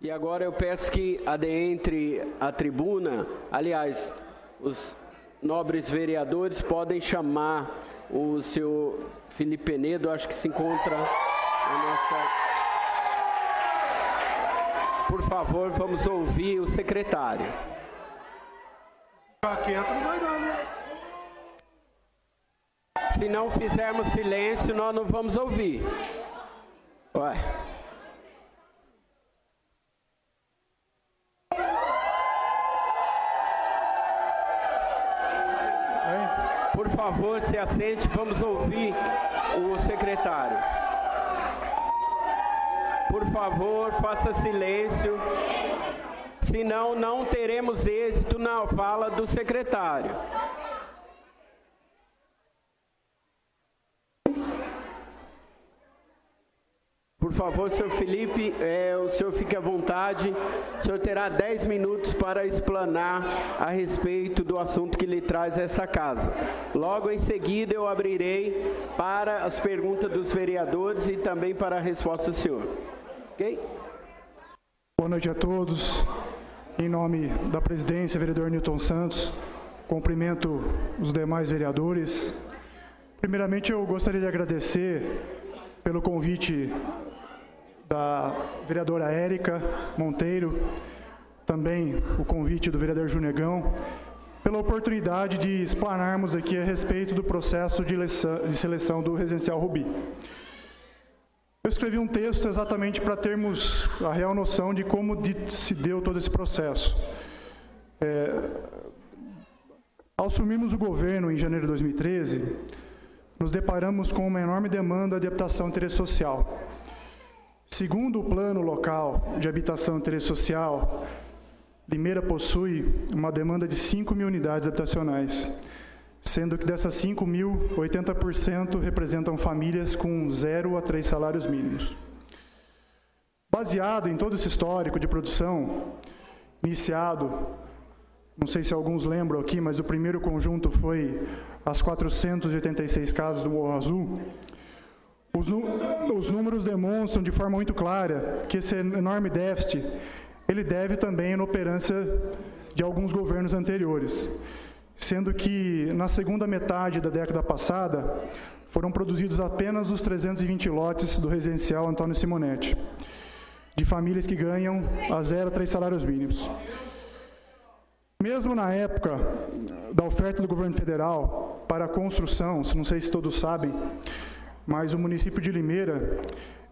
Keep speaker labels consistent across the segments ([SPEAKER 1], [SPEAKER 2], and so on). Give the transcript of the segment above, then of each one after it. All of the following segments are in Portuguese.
[SPEAKER 1] E agora eu peço que adentre a tribuna, aliás, os nobres vereadores podem chamar o senhor Felipe Penedo, acho que se encontra na nossa... Por favor, vamos ouvir o secretário.
[SPEAKER 2] Ficar quieto não vai dar, né?
[SPEAKER 1] Se não fizermos silêncio, nós não vamos ouvir. Ué. Por favor, se assente, vamos ouvir o secretário. Por favor, faça silêncio, senão não teremos êxito na fala do secretário. Por favor, senhor Felipe, o senhor fique à vontade. O senhor terá 10 minutos para explanar a respeito do assunto que lhe traz esta casa. Logo em seguida, eu abrirei para as perguntas dos vereadores e também para a resposta do senhor. Ok?
[SPEAKER 2] Boa noite a todos. Em nome da presidência, vereador Newton Santos, cumprimento os demais vereadores. Primeiramente, eu gostaria de agradecer pelo convite da vereadora Érica Monteiro, também o convite do vereador Junegão, pela oportunidade de explanarmos aqui a respeito do processo de seleção do Residencial Rubi. Eu escrevi um texto exatamente para termos a real noção de como se deu todo esse processo. Ao assumirmos o governo em janeiro de 2013, nos deparamos com uma enorme demanda de habitação de interesse social. Segundo o Plano Local de Habitação de Interesse Social, Limeira possui uma demanda de 5.000 unidades habitacionais, sendo que dessas 5.000, 80% representam famílias com 0 a 3 salários mínimos. Baseado em todo esse histórico de produção, iniciado, não sei se alguns lembram aqui, mas o primeiro conjunto foi as 486 casas do Morro Azul. Os números demonstram de forma muito clara que esse enorme déficit, ele deve também à inoperância de alguns governos anteriores, sendo que na segunda metade da década passada foram produzidos apenas os 320 lotes do residencial Antônio Simonetti, de famílias que ganham a 0 a 3 salários mínimos. Mesmo na época da oferta do governo federal para a construção, não sei se todos sabem, mas o município de Limeira,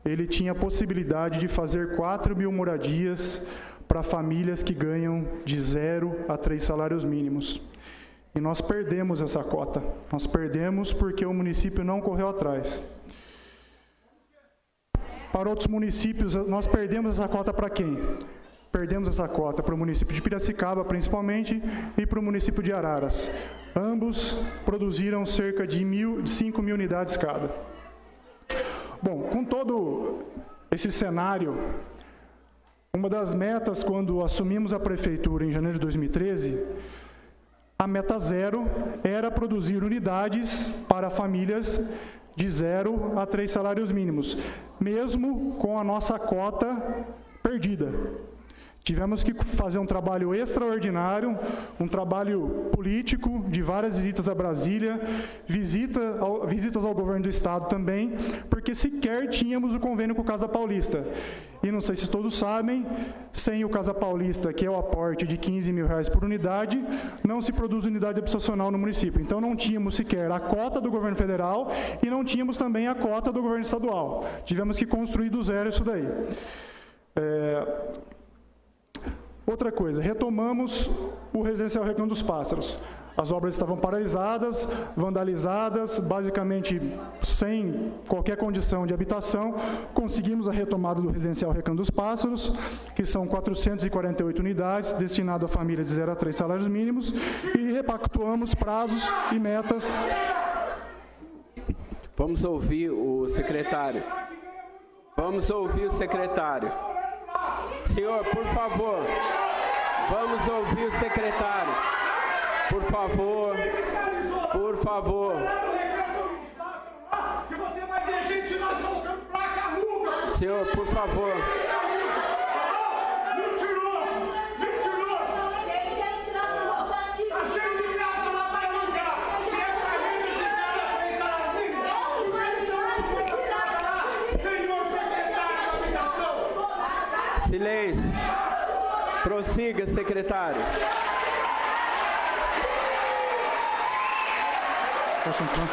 [SPEAKER 2] ele tinha a possibilidade de fazer 4.000 moradias para famílias que ganham de 0 a 3 salários mínimos. E nós perdemos essa cota. Nós perdemos porque o município não correu atrás. Para outros municípios, nós perdemos essa cota para quem? Perdemos essa cota para o município de Piracicaba, principalmente, e para o município de Araras. Ambos produziram cerca de 5.000 unidades cada. Bom, com todo esse cenário, uma das metas, quando assumimos a prefeitura em janeiro de 2013, a meta 0 era produzir unidades para famílias de 0 a 3 salários mínimos, mesmo com a nossa cota perdida. Tivemos que fazer um trabalho extraordinário, um trabalho político, de várias visitas a Brasília, visitas ao governo do Estado também, porque sequer tínhamos o convênio com o Casa Paulista. E não sei se todos sabem, sem o Casa Paulista, que é o aporte de R$15.000 por unidade, não se produz unidade habitacional no município. Então não tínhamos sequer a cota do governo federal e não tínhamos também a cota do governo estadual. Tivemos que construir do zero isso daí. Outra coisa, retomamos o residencial Recanto dos Pássaros. As obras estavam paralisadas, vandalizadas, basicamente sem qualquer condição de habitação. Conseguimos a retomada do residencial Recanto dos Pássaros, que são 448 unidades, destinado a famílias de 0 a 3 salários mínimos, e repactuamos prazos e metas.
[SPEAKER 1] Vamos ouvir o secretário. Vamos ouvir o secretário. Senhor, por favor, vamos ouvir o secretário. Por favor, por favor. Senhor, por favor. Silêncio. Prossiga, secretário.
[SPEAKER 2] Posso entrar?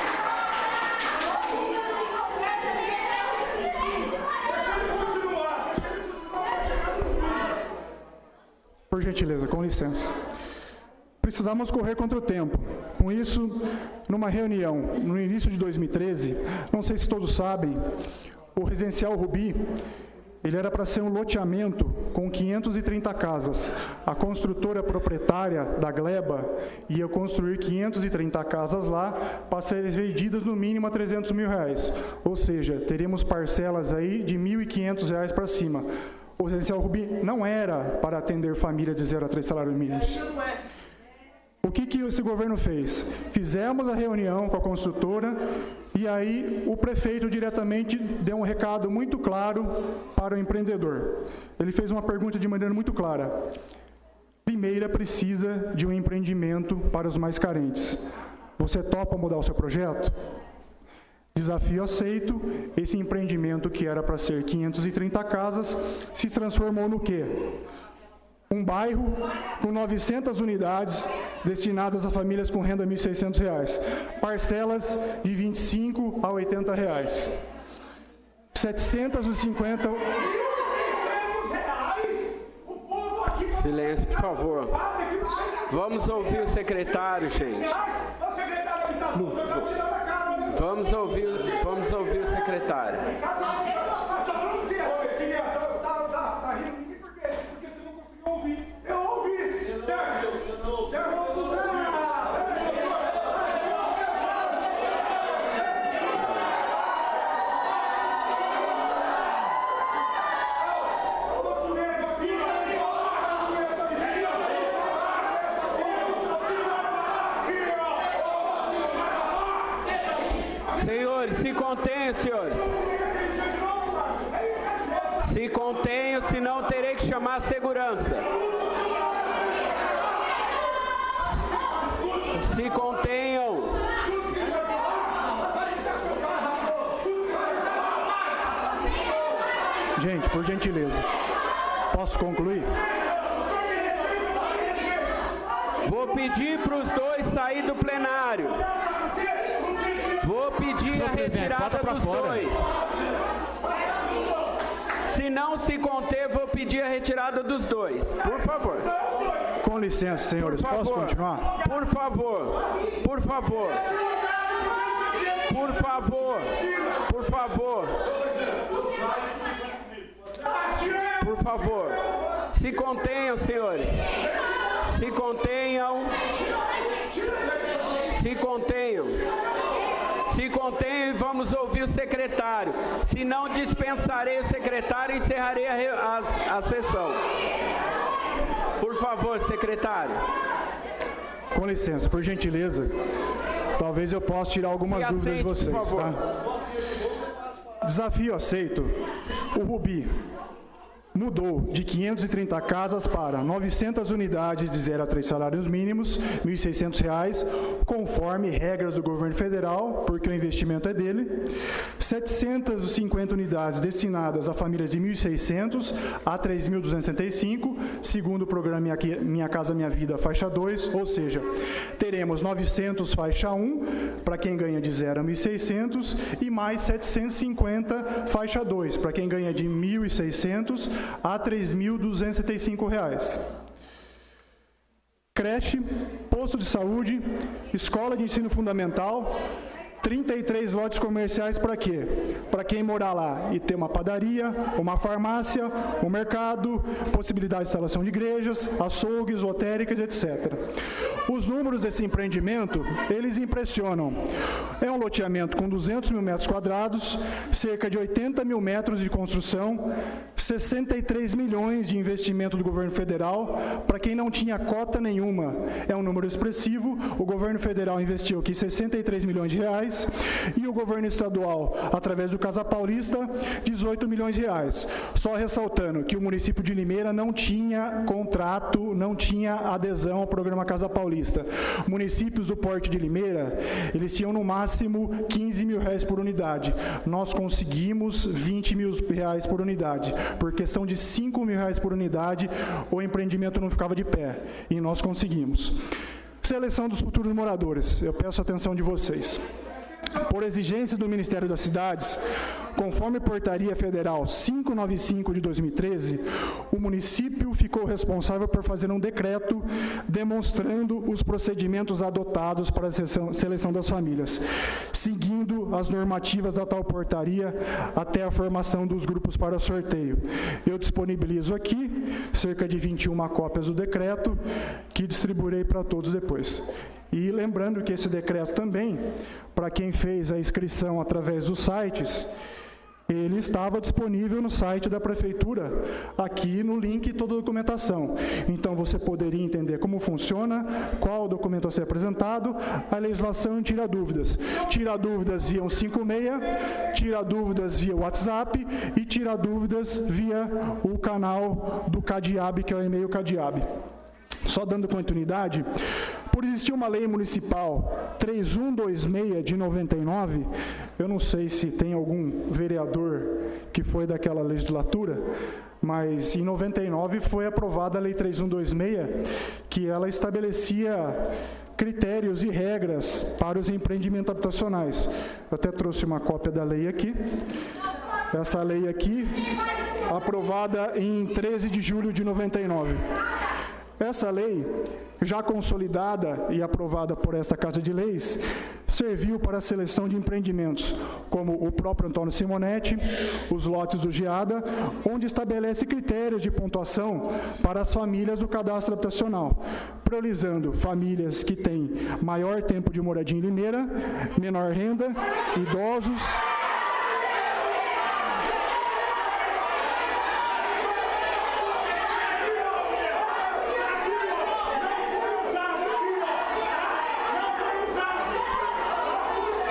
[SPEAKER 2] Por gentileza, com licença. Precisamos correr contra o tempo. Com isso, numa reunião no início de 2013, não sei se todos sabem, o residencial Rubi, ele era para ser um loteamento com 530 casas. A construtora proprietária da Gleba ia construir 530 casas lá para serem vendidas no mínimo a R$300 mil. Ou seja, teríamos parcelas aí de R$1.500 para cima. O residencial Rubi não era para atender famílias de 0 a 3 salários mínimos. O que esse governo fez? Fizemos a reunião com a construtora e aí o prefeito diretamente deu um recado muito claro para o empreendedor. Ele fez uma pergunta de maneira muito clara. Primeira, precisa de um empreendimento para os mais carentes. Você topa mudar o seu projeto? Desafio aceito. Esse empreendimento que era para ser 530 casas se transformou no quê? Um bairro com 900 unidades destinadas a famílias com renda de R$1.600, parcelas de R$25 a R$80. 750...
[SPEAKER 1] Silêncio, por favor. Vamos ouvir o secretário, gente. Vamos ouvir o secretário. Senhores, se contenham, senhores. Se contenham, senão terei que chamar a segurança. Se contenham.
[SPEAKER 2] Gente, por gentileza, posso concluir?
[SPEAKER 1] Vou pedir para os dois sair do plenário. Vou pedir a retirada dos dois. Se não se conter, vou pedir a retirada dos dois. Por favor.
[SPEAKER 2] Com licença, senhores, posso continuar?
[SPEAKER 1] Por favor. Por favor. Por favor. Por favor. Por favor. Se contenham, senhores. Se contenham. Se contenham. Se contenham e vamos ouvir o secretário. Se não, dispensarei o secretário e encerrarei a sessão. Por favor, secretário.
[SPEAKER 2] Com licença, por gentileza, talvez eu possa tirar algumas dúvidas de vocês.
[SPEAKER 1] Por favor.
[SPEAKER 2] Tá? Desafio aceito. O Rubi mudou de 530 casas para 900 unidades de 0 a 3 salários mínimos, R$ 1.600, conforme regras do governo federal, porque o investimento é dele. 750 unidades destinadas a famílias de 1.600 a 3.265, segundo o programa Minha Casa Minha Vida, faixa 2, ou seja, teremos 900 faixa 1, para quem ganha de 0 a 1.600, e mais 750 faixa 2, para quem ganha de 1.600 a R$ 3.275. Creche, posto de saúde, escola de ensino fundamental, 33 lotes comerciais para quê? Para quem morar lá e ter uma padaria, uma farmácia, um mercado, possibilidade de instalação de igrejas, açougues, lotéricas, etc. Os números desse empreendimento, eles impressionam. É um loteamento com 200 mil metros quadrados, cerca de 80 mil metros de construção, 63 milhões de investimento do governo federal. Para quem não tinha cota nenhuma, é um número expressivo. O governo federal investiu aqui 63 milhões de reais. e o governo estadual, através do Casa Paulista, R$18 milhões. Só ressaltando que o município de Limeira não tinha contrato, não tinha adesão ao programa Casa Paulista. Municípios do porte de Limeira, eles tinham no máximo R$15 mil por unidade. Nós conseguimos R$20 mil por unidade. Por questão de R$5 mil por unidade, o empreendimento não ficava de pé. E nós conseguimos. Seleção dos futuros moradores. Eu peço a atenção de vocês. Por exigência do Ministério das Cidades, conforme Portaria Federal 595 de 2013, o município ficou responsável por fazer um decreto demonstrando os procedimentos adotados para a seleção das famílias, seguindo as normativas da tal portaria até a formação dos grupos para sorteio. Eu disponibilizo aqui cerca de 21 cópias do decreto, que distribuirei para todos depois. E lembrando que esse decreto também, para quem fez a inscrição através dos sites, ele estava disponível no site da Prefeitura, aqui no link toda a documentação. Então, você poderia entender como funciona, qual documento a ser apresentado, a legislação e tira dúvidas. Tira dúvidas via 156, tira dúvidas via WhatsApp e tira dúvidas via o canal do CADIAB, que é o e-mail CADIAB. Só dando continuidade, por existir uma lei municipal 3126 de 99, eu não sei se tem algum vereador que foi daquela legislatura, mas em 99 foi aprovada a lei 3126, que ela estabelecia critérios e regras para os empreendimentos habitacionais. Eu até trouxe uma cópia da lei aqui. Essa lei aqui, aprovada em 13 de julho de 99. Essa lei, já consolidada e aprovada por esta Casa de Leis, serviu para a seleção de empreendimentos, como o próprio Antônio Simonetti, os lotes do Geada, onde estabelece critérios de pontuação para as famílias do cadastro habitacional, priorizando famílias que têm maior tempo de moradia em Limeira, menor renda, idosos.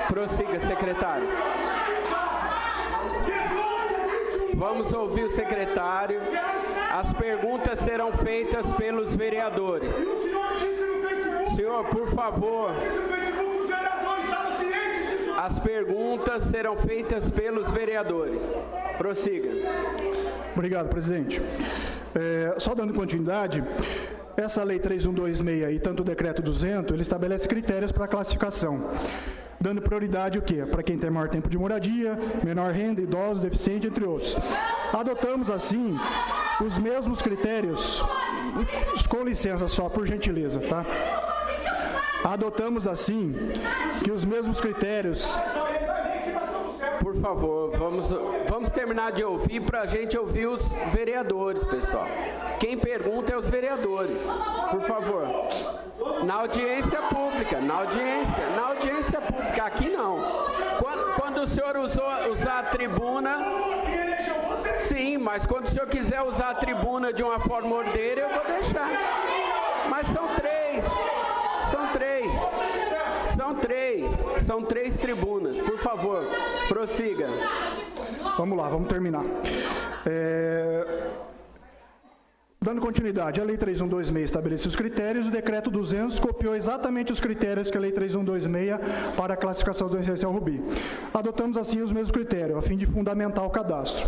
[SPEAKER 1] Prossiga, secretário. Vamos ouvir o secretário. As perguntas serão feitas pelos vereadores. Senhor, por favor. As perguntas serão feitas pelos vereadores. Prossiga.
[SPEAKER 2] Obrigado, presidente. Só dando continuidade, essa lei 3126 e tanto o decreto 200, ele estabelece critérios para a classificação, dando prioridade o quê? Para quem tem maior tempo de moradia, menor renda, idosos, deficiente, entre outros. Adotamos, assim, os mesmos critérios, com licença só, por gentileza, tá? Adotamos, assim, que os mesmos critérios...
[SPEAKER 1] Por favor, vamos terminar de ouvir para a gente ouvir os vereadores, pessoal. Quem pergunta é os vereadores. Por favor. Na audiência pública, na audiência pública. Aqui não. Quando o senhor usar a tribuna... Sim, mas quando o senhor quiser usar a tribuna de uma forma ordeira, eu vou deixar. Mas são três tribunas. Por favor, prossiga.
[SPEAKER 2] Vamos lá, vamos terminar. Dando continuidade, a Lei 3126 estabelece os critérios, o Decreto 200 copiou exatamente os critérios que a Lei 3126 para a classificação do residencial Rubi. Adotamos, assim, os mesmos critérios, a fim de fundamentar o cadastro.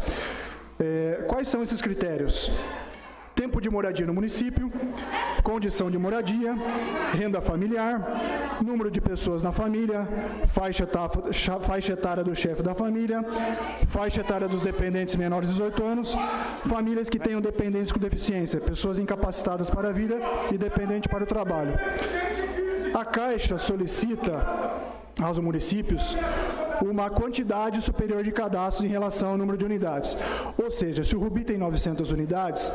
[SPEAKER 2] Quais são esses critérios? Tempo de moradia no município, condição de moradia, renda familiar, número de pessoas na família, faixa etária do chefe da família, faixa etária dos dependentes menores de 18 anos, famílias que tenham dependentes com deficiência, pessoas incapacitadas para a vida e dependentes para o trabalho. A Caixa solicita aos municípios uma quantidade superior de cadastros em relação ao número de unidades. Ou seja, se o Rubi tem 900 unidades,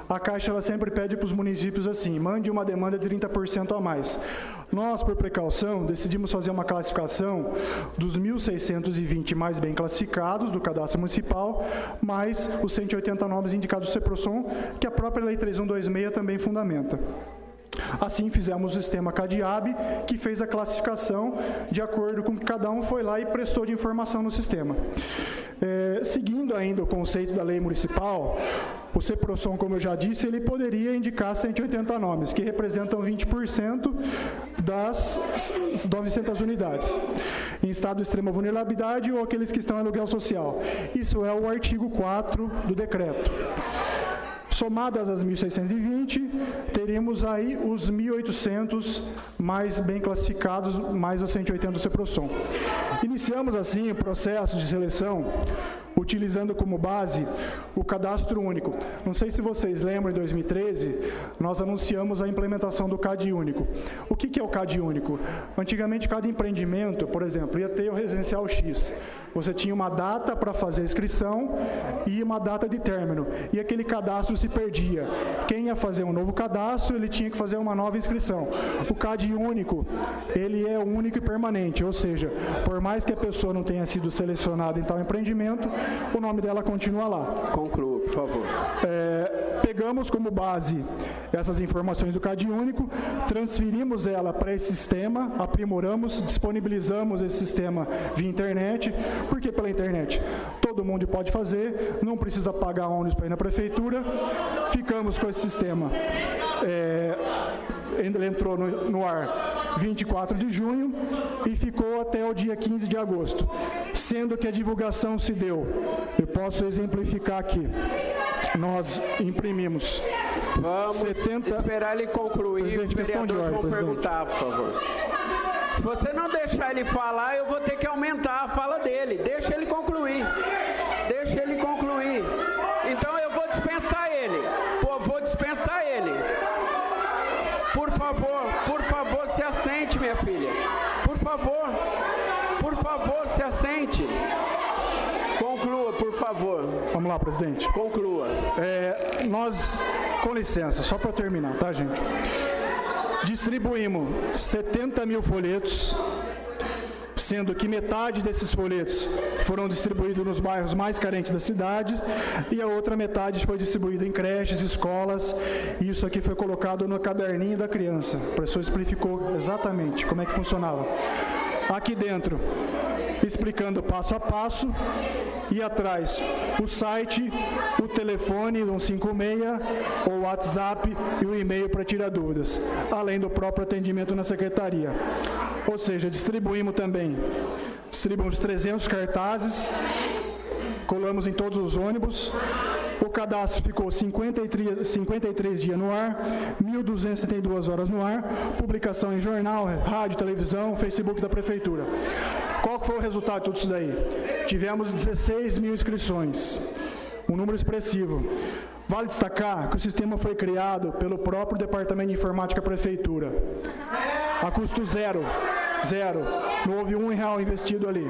[SPEAKER 2] a Caixa ela sempre pede para os municípios assim, mande uma demanda de 30% a mais. Nós, por precaução, decidimos fazer uma classificação dos 1.620 mais bem classificados do cadastro municipal, mais os 180 nomes indicados do CEPROSOM, que a própria Lei 3126 também fundamenta. Assim, fizemos o sistema CADIAB, que fez a classificação de acordo com que cada um foi lá e prestou de informação no sistema. Seguindo ainda o conceito da lei municipal, o CEPROSOM, como eu já disse, ele poderia indicar 180 nomes, que representam 20% das 900 unidades, em estado de extrema vulnerabilidade ou aqueles que estão em aluguel social. Isso é o artigo 4 do decreto. Somadas as 1.620, teríamos aí os 1.800 mais bem classificados, mais as 180 do CEPROSOM. Iniciamos, assim, o processo de seleção utilizando como base o cadastro único. Não sei se vocês lembram, em 2013, nós anunciamos a implementação do CAD único. O que é o CAD único? Antigamente, cada empreendimento, por exemplo, ia ter o residencial X. Você tinha uma data para fazer a inscrição e uma data de término. E aquele cadastro se perdia. Quem ia fazer um novo cadastro, ele tinha que fazer uma nova inscrição. O CAD único, ele é único e permanente, ou seja, por mais que a pessoa não tenha sido selecionada em tal empreendimento, o nome dela continua lá.
[SPEAKER 1] Conclua, por favor.
[SPEAKER 2] Pegamos como base essas informações do CAD único, transferimos ela para esse sistema, aprimoramos, disponibilizamos esse sistema via internet. Por que pela internet? Todo mundo pode fazer, não precisa pagar ônibus para ir na prefeitura. Ficamos com esse sistema. Ele entrou no ar 24 de junho e ficou até o dia 15 de agosto, sendo que a divulgação se deu. Eu posso exemplificar aqui. Nós imprimimos.
[SPEAKER 1] Vamos esperar ele concluir.
[SPEAKER 2] Presidente, questão de ordem,
[SPEAKER 1] vão perguntar, por favor. Se você não deixar ele falar, eu vou ter que aumentar a fala dele. Deixa ele concluir. Deixa ele concluir. Então eu vou dispensar ele. Vou dispensar ele. Por favor, se assente, minha filha. Por favor, se assente. Conclua, por favor.
[SPEAKER 2] Vamos lá, presidente.
[SPEAKER 1] Conclua.
[SPEAKER 2] Nós, com licença, só para terminar, tá, gente? Distribuímos 70 mil folhetos, sendo que metade desses folhetos foram distribuídos nos bairros mais carentes da cidade e a outra metade foi distribuída em creches, escolas, e isso aqui foi colocado no caderninho da criança. O professor explicou exatamente como é que funcionava. Aqui dentro, explicando passo a passo, e atrás o site, o telefone 156, o WhatsApp e o e-mail para tirar dúvidas, além do próprio atendimento na secretaria. Ou seja, distribuímos 300 cartazes, colamos em todos os ônibus. O cadastro ficou 53 dias no ar, 1.272 horas no ar, publicação em jornal, rádio, televisão, Facebook da prefeitura. Qual foi o resultado de tudo isso daí? Tivemos 16 mil inscrições, um número expressivo. Vale destacar que o sistema foi criado pelo próprio Departamento de Informática da Prefeitura, a custo zero, não houve R$1 investido ali.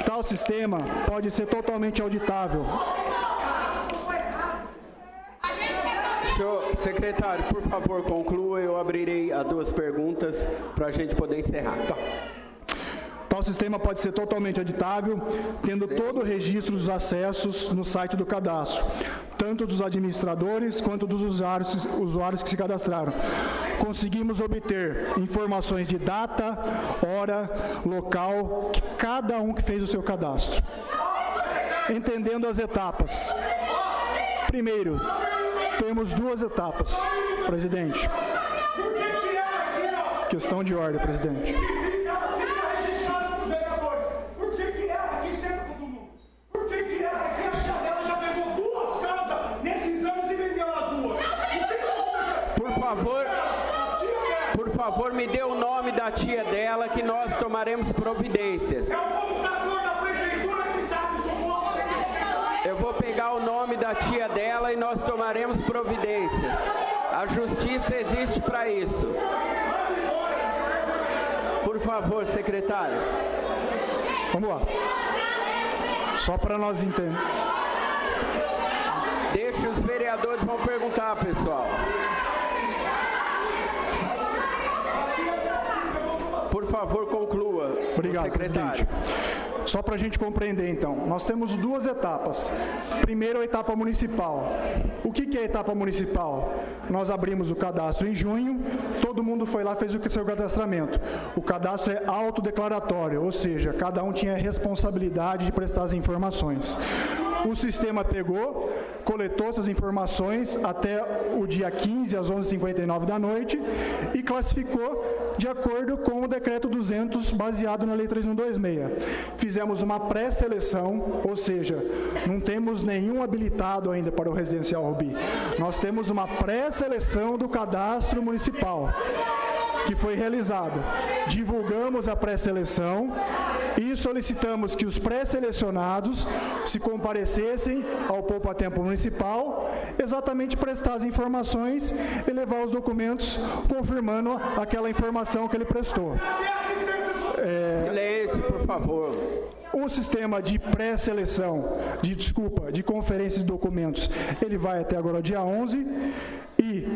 [SPEAKER 2] Tal sistema pode ser totalmente auditável.
[SPEAKER 1] Senhor secretário, por favor, conclua. Eu abrirei a 2 perguntas para a gente poder encerrar.
[SPEAKER 2] Tá. Tal sistema pode ser totalmente auditável, tendo todo o registro dos acessos no site do cadastro, tanto dos administradores quanto dos usuários que se cadastraram. Conseguimos obter informações de data, hora, local, que cada um que fez o seu cadastro. Entendendo as etapas. Primeiro, temos 2 etapas, presidente. Questão de ordem, presidente.
[SPEAKER 1] Por favor, me dê o nome da tia dela que nós tomaremos providências.
[SPEAKER 3] É o computador da prefeitura que sabe o nome.
[SPEAKER 1] Eu vou pegar o nome da tia dela e nós tomaremos providências. A justiça existe para isso. Por favor, secretário.
[SPEAKER 2] Vamos lá. Só para nós entender.
[SPEAKER 1] Deixa os vereadores vão perguntar, pessoal. Por favor, conclua.
[SPEAKER 2] Obrigado,
[SPEAKER 1] secretário.
[SPEAKER 2] presidente. Só para a gente compreender, então, nós temos duas etapas. Primeiro, a etapa municipal. O que é a etapa municipal? Nós abrimos o cadastro em junho, todo mundo foi lá, fez o seu cadastramento. O cadastro é autodeclaratório, ou seja, cada um tinha a responsabilidade de prestar as informações. O sistema pegou, coletou essas informações até o dia 15, às 11h59 da noite, e classificou de acordo com o decreto 200, baseado na lei 3126. Fizemos uma pré-seleção, ou seja, não temos nenhum habilitado ainda para o residencial Rubi. Nós temos uma pré-seleção do cadastro municipal, que foi realizada. Divulgamos a pré-seleção e solicitamos que os pré-selecionados se comparecessem ao Poupa Tempo Municipal, exatamente prestar as informações e levar os documentos confirmando aquela informação que ele prestou.
[SPEAKER 1] Silêncio, por favor.
[SPEAKER 2] O sistema de pré-seleção, de conferência de documentos, ele vai até agora o dia 11. E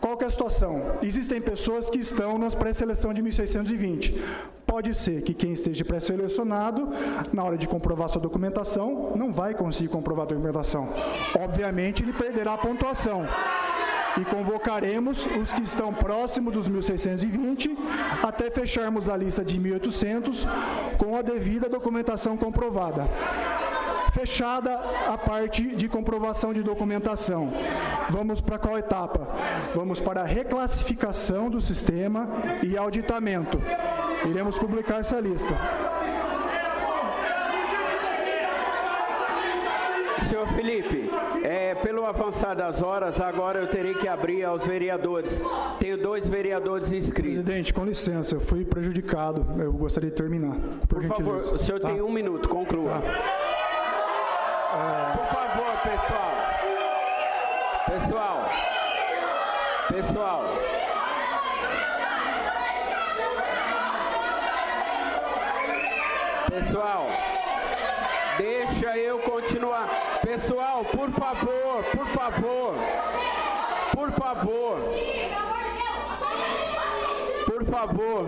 [SPEAKER 2] qual que é a situação? Existem pessoas que estão na pré-seleção de 1620. Pode ser que quem esteja pré-selecionado, na hora de comprovar sua documentação, não vai conseguir comprovar a documentação. Obviamente, ele perderá a pontuação. E convocaremos os que estão próximos dos 1620 até fecharmos a lista de 1800 com a devida documentação comprovada. Fechada a parte de comprovação de documentação, vamos para qual etapa? Vamos para a reclassificação do sistema e auditamento. Iremos publicar essa lista.
[SPEAKER 1] Senhor Felipe, pelo avançar das horas, agora eu terei que abrir aos vereadores. Tenho 2 vereadores inscritos.
[SPEAKER 2] Presidente, com licença, eu fui prejudicado. Eu gostaria de terminar.
[SPEAKER 1] Por favor, o senhor tem 1 minuto, conclua. Por favor, pessoal. Pessoal, deixa eu continuar. Pessoal, por favor.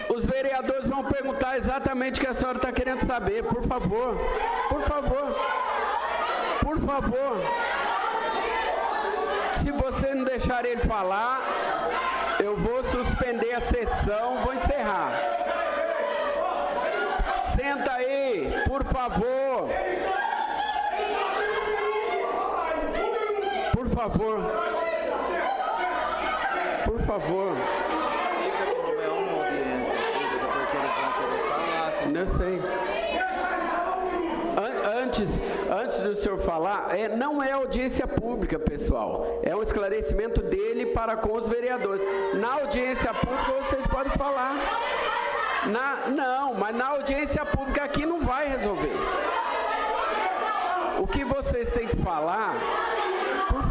[SPEAKER 1] Os vereadores vão perguntar exatamente o que a senhora está querendo saber. Por favor. Se você não deixar ele falar, eu vou suspender a sessão, vou encerrar. Senta aí, por favor. Eu sei. Antes do senhor falar, não é audiência pública, pessoal. É um esclarecimento dele para com os vereadores. Na audiência pública vocês podem falar. Mas na audiência pública aqui não vai resolver. O que vocês têm que falar, por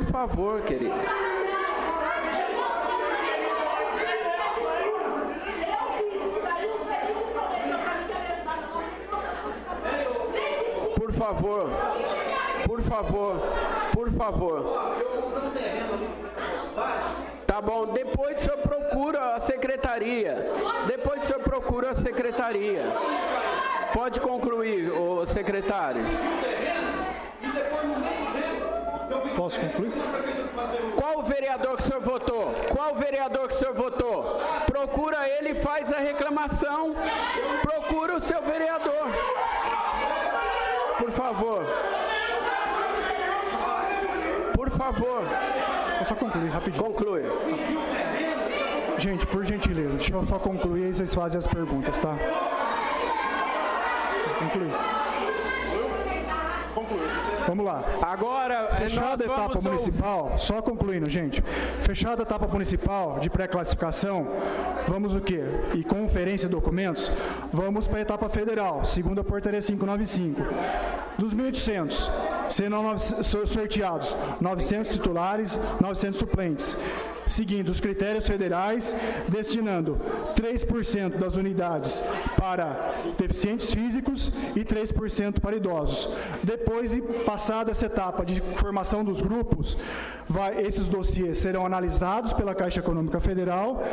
[SPEAKER 1] favor, querido. Por favor. Tá bom, depois o senhor procura a secretaria. Pode concluir, ô secretário.
[SPEAKER 2] Posso concluir?
[SPEAKER 1] Qual vereador que o senhor votou? Procura ele e faz a reclamação. Procura o seu vereador. Por favor.
[SPEAKER 2] Vou só concluir rapidinho.
[SPEAKER 1] Conclui.
[SPEAKER 2] Gente, por gentileza, deixa eu só concluir e vocês fazem as perguntas, tá? Concluir. Vamos lá.
[SPEAKER 1] Agora,
[SPEAKER 2] fechada a etapa municipal, só concluindo, gente. Fechada a etapa municipal de pré-classificação, vamos o quê? E conferência de documentos, vamos para a etapa federal, segundo a portaria 595. Dos 1.800, serão sorteados 900 titulares, 900 suplentes, seguindo os critérios federais, destinando 3% das unidades para deficientes físicos e 3% para idosos. Depois de passada essa etapa de formação dos grupos, esses dossiês serão analisados pela Caixa Econômica Federal.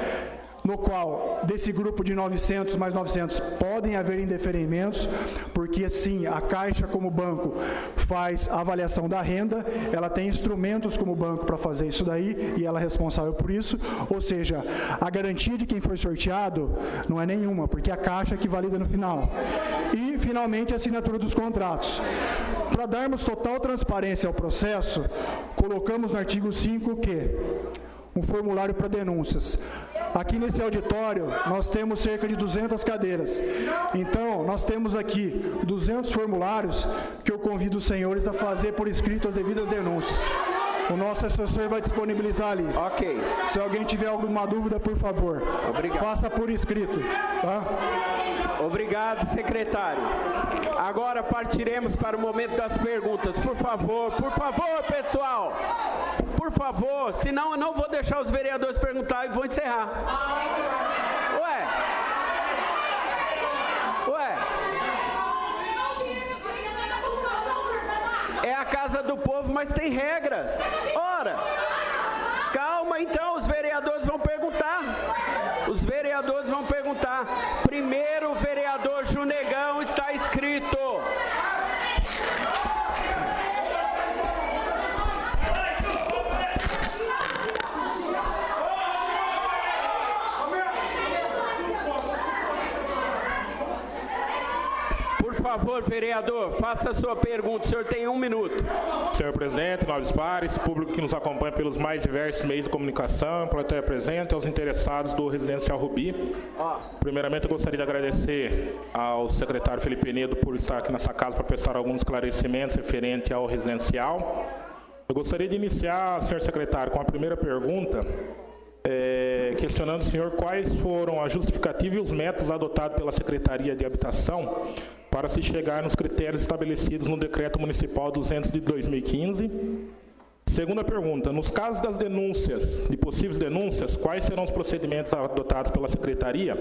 [SPEAKER 2] no qual, desse grupo de 900 mais 900, podem haver indeferimentos, porque sim, a Caixa como banco faz a avaliação da renda, ela tem instrumentos como banco para fazer isso daí, e ela é responsável por isso, ou seja, a garantia de quem foi sorteado não é nenhuma, porque é a Caixa que valida no final. E, finalmente, a assinatura dos contratos. Para darmos total transparência ao processo, colocamos no artigo 5 o quê? Um formulário para denúncias. Aqui nesse auditório, nós temos cerca de 200 cadeiras. Então, nós temos aqui 200 formulários que eu convido os senhores a fazer por escrito as devidas denúncias. O nosso assessor vai disponibilizar ali.
[SPEAKER 1] Ok.
[SPEAKER 2] Se alguém tiver alguma dúvida, por favor, faça por escrito. Tá?
[SPEAKER 1] Obrigado, secretário. Agora partiremos para o momento das perguntas. Por favor, pessoal. Por favor, senão eu não vou deixar os vereadores perguntar e vou encerrar. Ué. É a casa do povo, mas tem regras. Ora, calma então, os vereadores vão perguntar. Primeiro, o vereador Junegão está inscrito. Por favor, vereador, faça a sua pergunta. O senhor tem 1 minuto.
[SPEAKER 4] Senhor presidente, nobres pares, público que nos acompanha pelos mais diversos meios de comunicação, plateia presente, aos interessados do Residencial Rubi. Primeiramente, eu gostaria de agradecer ao secretário Felipe Penedo por estar aqui nessa casa para prestar alguns esclarecimentos referente ao residencial. Eu gostaria de iniciar, senhor secretário, com a primeira pergunta, questionando o senhor quais foram a justificativa e os métodos adotados pela Secretaria de Habitação para se chegar nos critérios estabelecidos no Decreto Municipal 200 de 2015. Segunda pergunta, nos casos das denúncias, de possíveis denúncias, quais serão os procedimentos adotados pela Secretaria?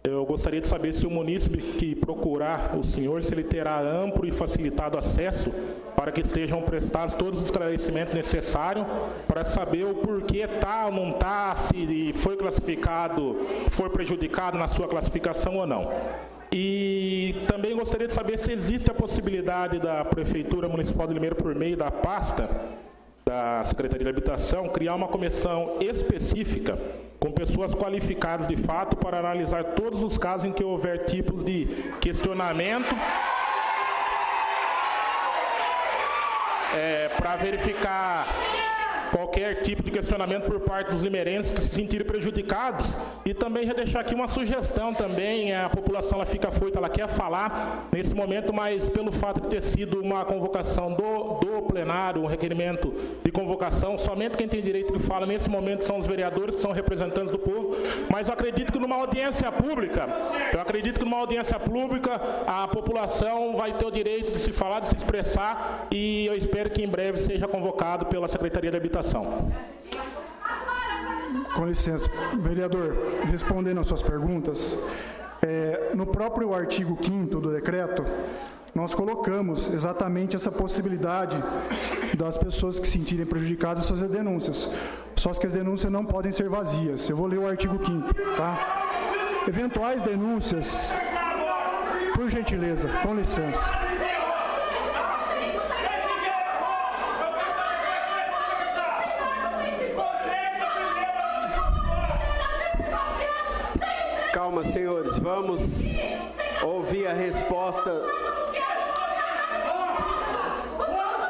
[SPEAKER 4] Eu gostaria de saber se o munícipe que procurar o senhor, se ele terá amplo e facilitado acesso para que sejam prestados todos os esclarecimentos necessários para saber o porquê está ou não está, se foi classificado, foi prejudicado na sua classificação ou não. E também gostaria de saber se existe a possibilidade da Prefeitura Municipal de Limeira, por meio da pasta da Secretaria de Habitação, criar uma comissão específica com pessoas qualificadas de fato para analisar todos os casos em que houver tipos de questionamento, para verificar qualquer tipo de questionamento por parte dos limeirenses que se sentirem prejudicados. E também já deixar aqui uma sugestão também, a população ela fica afoita, ela quer falar nesse momento, mas pelo fato de ter sido uma convocação do plenário, um requerimento de convocação, somente quem tem direito de fala nesse momento são os vereadores, que são representantes do povo, mas eu acredito que numa audiência pública, a população vai ter o direito de se falar, de se expressar, e eu espero que em breve seja convocado pela Secretaria de Habitação.
[SPEAKER 2] Com licença, vereador, respondendo às suas perguntas, no próprio artigo 5º do decreto, nós colocamos exatamente essa possibilidade das pessoas que se sentirem prejudicadas fazer denúncias. Só que as denúncias não podem ser vazias. Eu vou ler o artigo 5º, tá? Eventuais denúncias, por gentileza, com licença.
[SPEAKER 1] Calma, senhores, vamos ouvir a resposta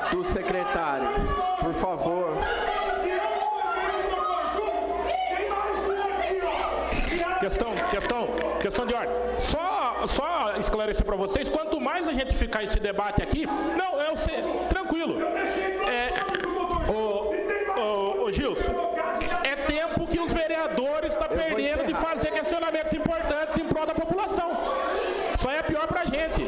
[SPEAKER 1] do secretário, por favor.
[SPEAKER 4] Questão de ordem. Só esclarecer para vocês, quanto mais a gente ficar esse debate aqui, tranquilo. Ô Gilson, é tempo que os vereadores estão perdendo de fazer questionamentos importantes em prol da população. Só é pior para a gente.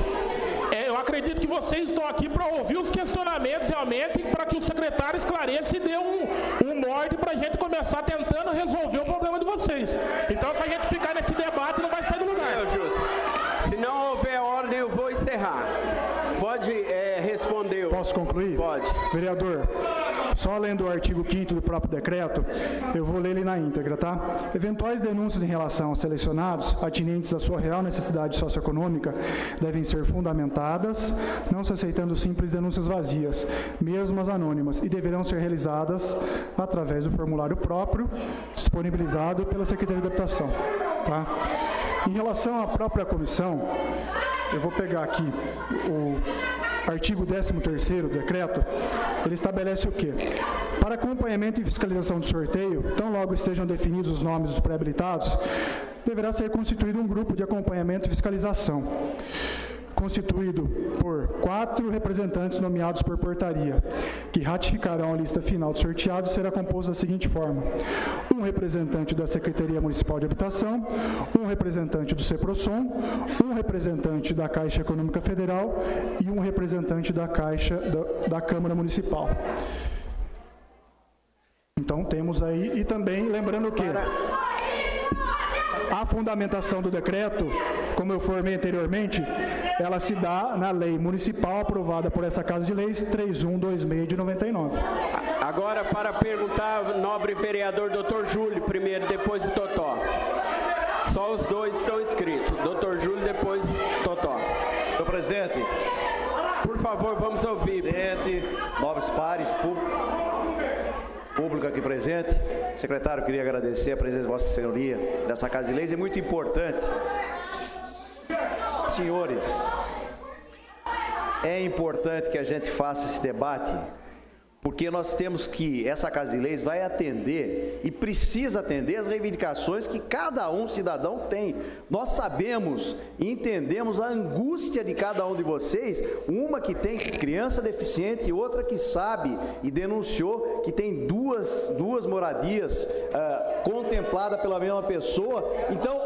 [SPEAKER 4] Eu acredito que vocês estão aqui para ouvir os questionamentos realmente, para que o secretário esclareça e dê um norte para a gente começar tentando resolver o problema de vocês. Então, se a gente ficar nesse debate, não vai sair do lugar.
[SPEAKER 1] Se não houver ordem, eu vou encerrar. Pode responder.
[SPEAKER 2] Posso concluir?
[SPEAKER 1] Pode.
[SPEAKER 2] Vereador, Só lendo o artigo 5º do próprio decreto, eu vou ler ele na íntegra, tá? Eventuais denúncias em relação aos selecionados, atinentes à sua real necessidade socioeconômica, devem ser fundamentadas, não se aceitando simples denúncias vazias, mesmo as anônimas, e deverão ser realizadas através do formulário próprio, disponibilizado pela Secretaria de Habitação, tá? Em relação à própria comissão, eu vou pegar aqui o artigo 13º do decreto, ele estabelece o quê? Para acompanhamento e fiscalização do sorteio, tão logo estejam definidos os nomes dos pré-habilitados, deverá ser constituído um grupo de acompanhamento e fiscalização, constituído por 4 representantes nomeados por portaria, que ratificarão a lista final do sorteado, será composto da seguinte forma: um representante da Secretaria Municipal de Habitação, um representante do CEPROSOM, um representante da Caixa Econômica Federal e um representante da Caixa da Câmara Municipal. Então temos aí, e também lembrando que a fundamentação do decreto, como eu formei anteriormente, ela se dá na lei municipal aprovada por essa Casa de Leis 3126 de 99.
[SPEAKER 1] Agora, para perguntar, nobre vereador Dr. Júlio, primeiro, depois o Totó. Só os dois estão inscritos. Dr. Júlio, depois Totó.
[SPEAKER 5] Senhor presidente.
[SPEAKER 1] Por favor, vamos ouvir.
[SPEAKER 5] Presidente, nobres pares, público aqui presente. Secretário, queria agradecer a presença de Vossa Senhoria dessa Casa de Leis. É muito importante. Senhores, é importante que a gente faça esse debate, porque nós temos que, essa Casa de Leis vai atender e precisa atender as reivindicações que cada cidadão tem. Nós sabemos e entendemos a angústia de cada um de vocês, uma que tem criança deficiente e outra que sabe e denunciou que tem duas moradias contempladas pela mesma pessoa. Então,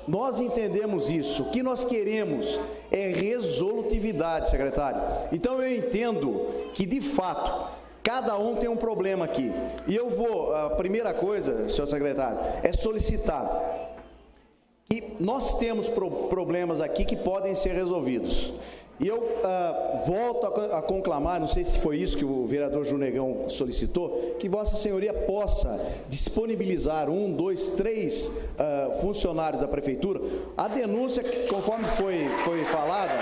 [SPEAKER 5] nós entendemos isso. O que nós queremos é resolutividade, secretário. Então, eu entendo que, de fato, cada um tem um problema aqui. E eu vou, a primeira coisa, senhor secretário, é solicitar que nós temos problemas aqui que podem ser resolvidos. E eu volto a conclamar, não sei se foi isso que o vereador Junegão solicitou, que Vossa Senhoria possa disponibilizar 1, 2, 3 funcionários da Prefeitura. A denúncia, conforme foi falada...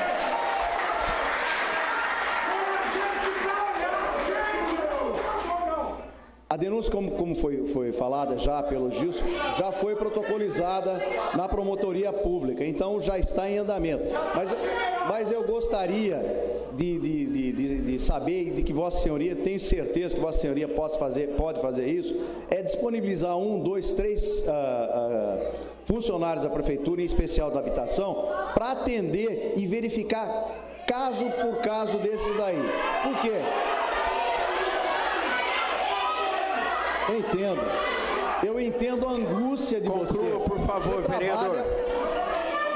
[SPEAKER 5] A denúncia, como foi falada já pelo Gilson, já foi protocolizada na promotoria pública, então já está em andamento. Mas eu gostaria de saber, de que Vossa Senhoria, tenho certeza que Vossa Senhoria pode fazer isso, é disponibilizar 1, 2, 3 funcionários da Prefeitura, em especial da Habitação, para atender e verificar caso por caso desses daí. Por quê? Eu entendo a angústia de você.
[SPEAKER 1] Conclua, por favor, vereador.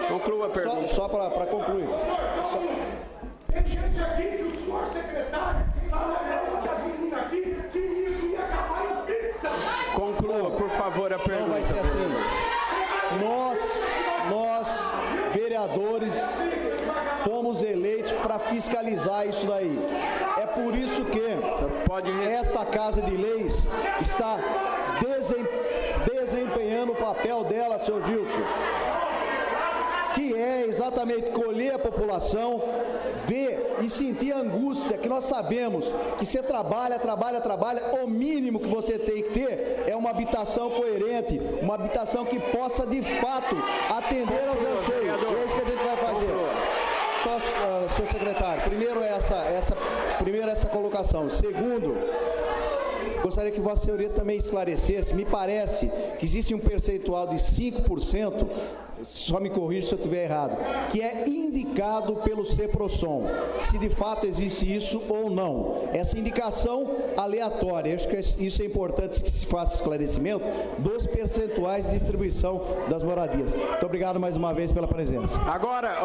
[SPEAKER 1] Conclua a pergunta.
[SPEAKER 5] Só para concluir.
[SPEAKER 3] Tem gente aqui que o senhor secretário falou para uma das meninas aqui que isso ia acabar em pizza.
[SPEAKER 1] Conclua, por favor, a pergunta.
[SPEAKER 5] Não vai ser assim. Nós, vereadores, fomos eleitos para fiscalizar isso daí. É por isso que esta Casa de Leis está desempenhando o papel dela, senhor Gilson, que é exatamente colher a população, ver e sentir a angústia, que nós sabemos que você trabalha, o mínimo que você tem que ter é uma habitação coerente, uma habitação que possa de fato atender aos anseios. E é isso que a gente vai fazer. Só, senhor secretário, primeiro essa colocação. Segundo, gostaria que Vossa Senhoria também esclarecesse, me parece que existe um percentual de 5%, só me corrija se eu estiver errado, que é indicado pelo CEPROSOM, se de fato existe isso ou não. Essa indicação aleatória, acho que isso é importante que se faça esclarecimento dos percentuais de distribuição das moradias. Muito obrigado mais uma vez pela presença.
[SPEAKER 1] Agora,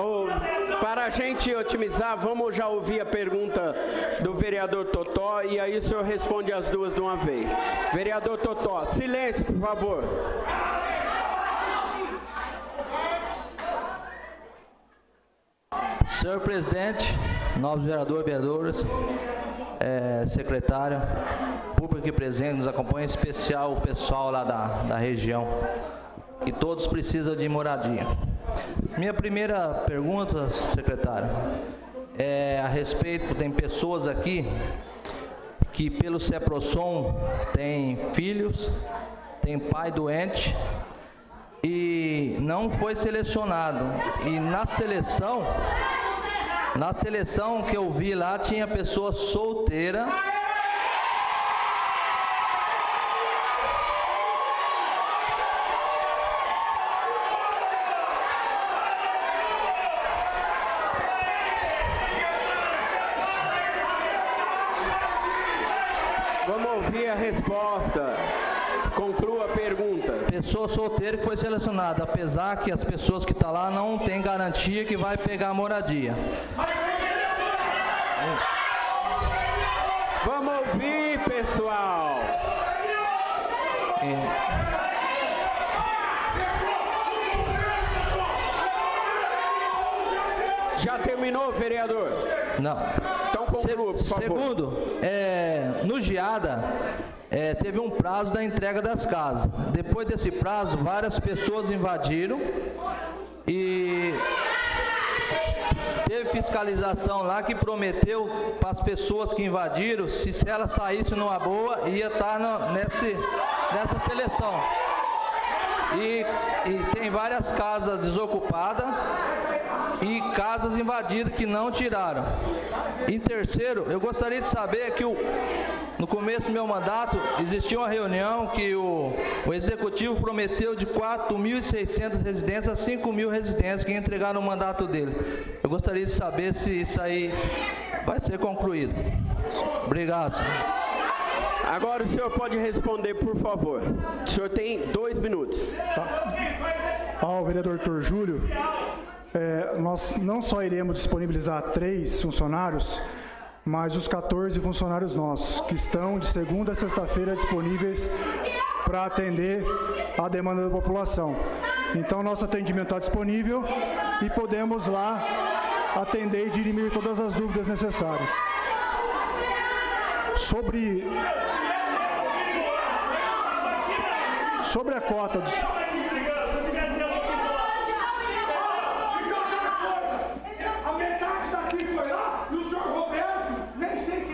[SPEAKER 1] para a gente otimizar, vamos já ouvir a pergunta do vereador Totó e aí o senhor responde as duas de uma vez. Vereador Totó, silêncio, por favor.
[SPEAKER 6] Senhor presidente, nobres vereadores, vereadoras, secretária, público aqui presente, nos acompanha, em especial o pessoal lá da região, que todos precisam de moradia. Minha primeira pergunta, secretário, é a respeito, tem pessoas aqui que pelo CEPROSOM tem filhos, tem pai doente e não foi selecionado. E na seleção que eu vi lá, tinha pessoa solteira.
[SPEAKER 1] Vamos ouvir a resposta. Conclua a pergunta.
[SPEAKER 6] Pessoa solteira que foi selecionada, apesar que as pessoas que estão lá não têm garantia que vai pegar moradia.
[SPEAKER 1] Vamos ouvir, pessoal. Já terminou, vereador?
[SPEAKER 6] Não.
[SPEAKER 1] Então conclua, por favor.
[SPEAKER 6] Segundo, no Geada, teve um prazo da entrega das casas. Depois desse prazo, várias pessoas invadiram e teve fiscalização lá que prometeu para as pessoas que invadiram, se ela saísse numa boa, ia estar nessa seleção. E tem várias casas desocupadas e casas invadidas que não tiraram. Em terceiro, eu gostaria de saber que no começo do meu mandato existia uma reunião que o executivo prometeu de 4.600 residências a 5.000 residências que entregaram o mandato dele. Eu gostaria de saber se isso aí vai ser concluído. Obrigado, senhor.
[SPEAKER 1] Agora o senhor pode responder, por favor. O senhor tem 2 minutos.
[SPEAKER 2] Tá. Ao vereador Dr. Júlio, nós não só iremos disponibilizar 3 funcionários, mas os 14 funcionários nossos, que estão de segunda a sexta-feira disponíveis para atender a demanda da população. Então, nosso atendimento está disponível e podemos lá atender e dirimir todas as dúvidas necessárias. Sobre a cota dos...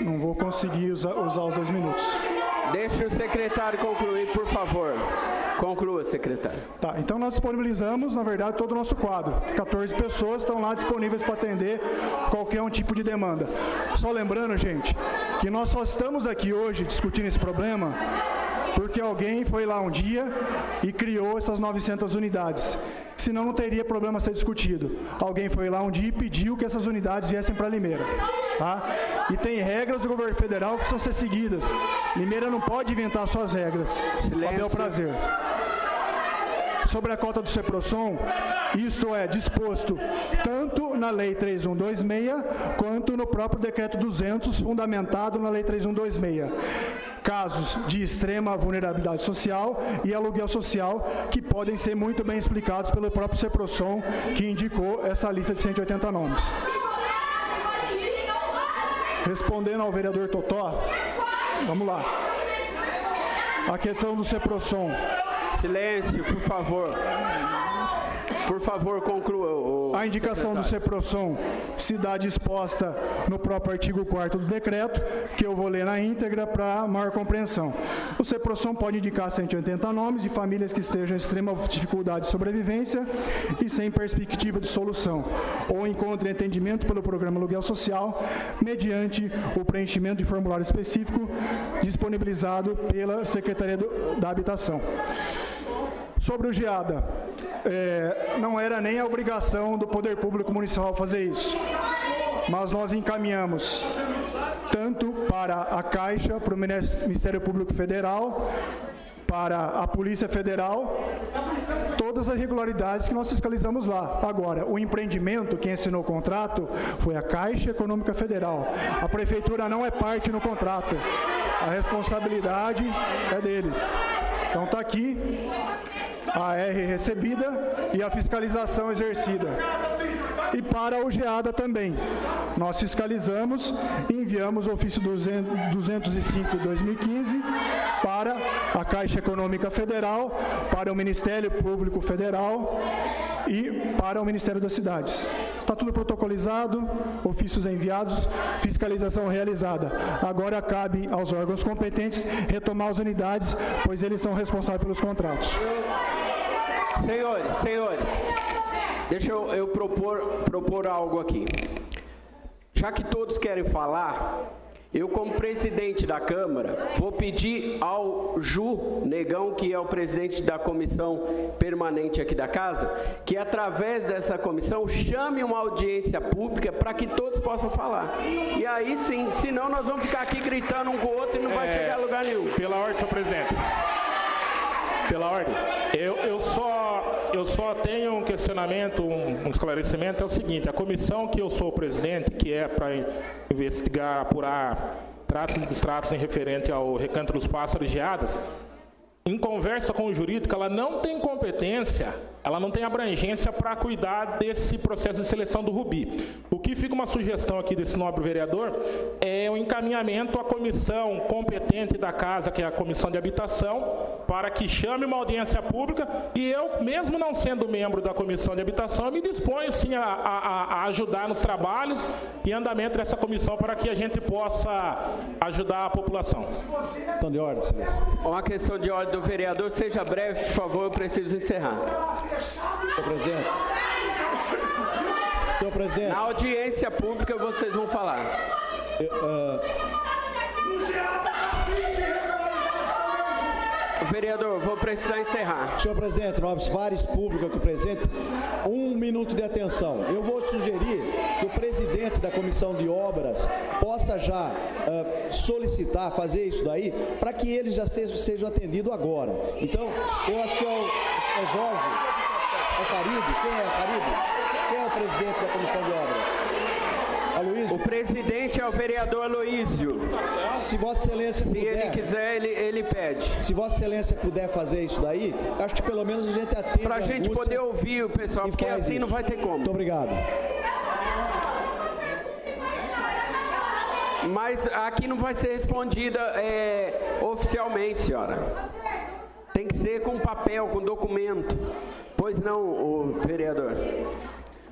[SPEAKER 2] Não vou conseguir usar os 2 minutos.
[SPEAKER 1] Deixa o secretário concluir, por favor. Conclua, secretário.
[SPEAKER 2] Tá, então nós disponibilizamos, na verdade, todo o nosso quadro. 14 pessoas estão lá disponíveis para atender qualquer um tipo de demanda. Só lembrando, gente, que nós só estamos aqui hoje discutindo esse problema porque alguém foi lá um dia e criou essas 900 unidades. Senão não teria problema a ser discutido. Alguém foi lá um dia e pediu que essas unidades viessem para Limeira. Tá? E tem regras do governo federal que precisam ser seguidas. Limeira não pode inventar suas regras. A bel prazer. Sobre a cota do CEPROSOM, isto é disposto tanto na Lei 3126 quanto no próprio Decreto 200, fundamentado na Lei 3126. Casos de extrema vulnerabilidade social e aluguel social que podem ser muito bem explicados pelo próprio CEPROSOM, que indicou essa lista de 180 nomes. Respondendo ao vereador Totó, vamos lá. A questão do CEPROSOM.
[SPEAKER 1] Silêncio, por favor. Por favor, conclua.
[SPEAKER 2] A indicação do CEPROSOM se dá disposta no próprio artigo 4º do decreto, que eu vou ler na íntegra para maior compreensão. O CEPROSOM pode indicar 180 nomes de famílias que estejam em extrema dificuldade de sobrevivência e sem perspectiva de solução, ou encontrem entendimento pelo programa aluguel social, mediante o preenchimento de formulário específico disponibilizado pela Secretaria da Habitação. Sobre o Geada, não era nem a obrigação do Poder Público Municipal fazer isso, mas nós encaminhamos tanto para a Caixa, para o Ministério Público Federal, para a Polícia Federal, todas as irregularidades que nós fiscalizamos lá. Agora, o empreendimento, quem assinou o contrato, foi a Caixa Econômica Federal. A Prefeitura não é parte no contrato. A responsabilidade é deles. Então está aqui a R recebida e a fiscalização exercida. e para a UGEADA também. Nós fiscalizamos e enviamos o ofício 205/2015 para a Caixa Econômica Federal, para o Ministério Público Federal e para o Ministério das Cidades. Está tudo protocolizado, ofícios enviados, fiscalização realizada. Agora cabe aos órgãos competentes retomar as unidades, pois eles são responsáveis pelos contratos.
[SPEAKER 1] Senhores, deixa eu propor algo aqui. Já que todos querem falar, eu, como presidente da Câmara, vou pedir ao Ju Negão, que é o presidente da comissão permanente aqui da Casa, que através dessa comissão chame uma audiência pública para que todos possam falar. E aí sim, senão nós vamos ficar aqui gritando um com o outro e não vai chegar a lugar nenhum.
[SPEAKER 4] Pela ordem, senhor presidente. Pela ordem. Eu só tenho um questionamento, um esclarecimento, é o seguinte: a comissão que eu sou presidente, que é para investigar, apurar tratos e distratos em referente ao Recanto dos Pássaros e Geadas, em conversa com o jurídico, ela não tem competência, ela não tem abrangência para cuidar desse processo de seleção do Rubi. O que fica uma sugestão aqui desse nobre vereador é o encaminhamento à comissão competente da Casa, que é a Comissão de Habitação, para que chame uma audiência pública, e eu, mesmo não sendo membro da Comissão de Habitação, eu me disponho sim a ajudar nos trabalhos e andamento dessa comissão para que a gente possa ajudar a população.
[SPEAKER 7] Então, de ordem, silêncio.
[SPEAKER 1] Uma questão de ordem do vereador, seja breve, por favor, eu preciso encerrar.
[SPEAKER 7] Senhor presidente. Senhor presidente.
[SPEAKER 1] Na audiência pública vocês vão falar. Vereador, vou precisar encerrar.
[SPEAKER 7] Senhor presidente, nobres pares públicos aqui presentes, 1 minuto de atenção. Eu vou sugerir que o presidente da Comissão de Obras possa já solicitar, fazer isso daí, para que ele já seja atendido agora. Então, eu acho que é o Jorge, é o Farid. Quem é o Farid? Quem é o presidente da Comissão de Obras? Aloísio?
[SPEAKER 1] O presidente é o vereador Aloísio.
[SPEAKER 7] Se Vossa Excelência puder...
[SPEAKER 1] Se ele quiser, ele pede.
[SPEAKER 7] Se Vossa Excelência puder fazer isso daí, acho que pelo menos a gente atende
[SPEAKER 1] para a gente poder ouvir o pessoal, porque assim isso. Não vai ter como.
[SPEAKER 7] Muito obrigado.
[SPEAKER 1] Mas aqui não vai ser respondida oficialmente, senhora. Tem que ser com papel, com documento. Pois não, o vereador.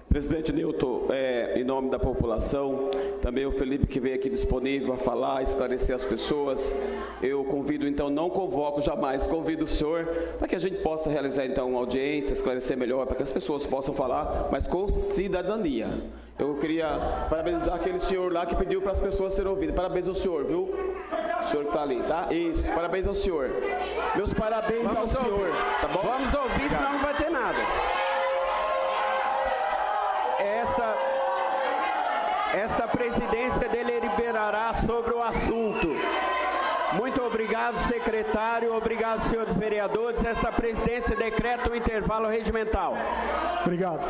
[SPEAKER 8] Presidente Newton, em nome da população, também o Felipe que veio aqui disponível a falar, esclarecer as pessoas, eu convido então, não convoco jamais, convido o senhor para que a gente possa realizar então uma audiência, esclarecer melhor, para que as pessoas possam falar, mas com cidadania. Eu queria parabenizar aquele senhor lá que pediu para as pessoas serem ouvidas. Parabéns ao senhor, viu? O senhor que está ali, tá? Isso, parabéns ao senhor. Meus parabéns ao senhor, tá bom?
[SPEAKER 1] Vamos ouvir, senão não vai ter nada. Esta presidência deliberará sobre o assunto. Muito obrigado, secretário. Obrigado, senhores vereadores. Esta presidência decreta o intervalo regimental.
[SPEAKER 2] Obrigado.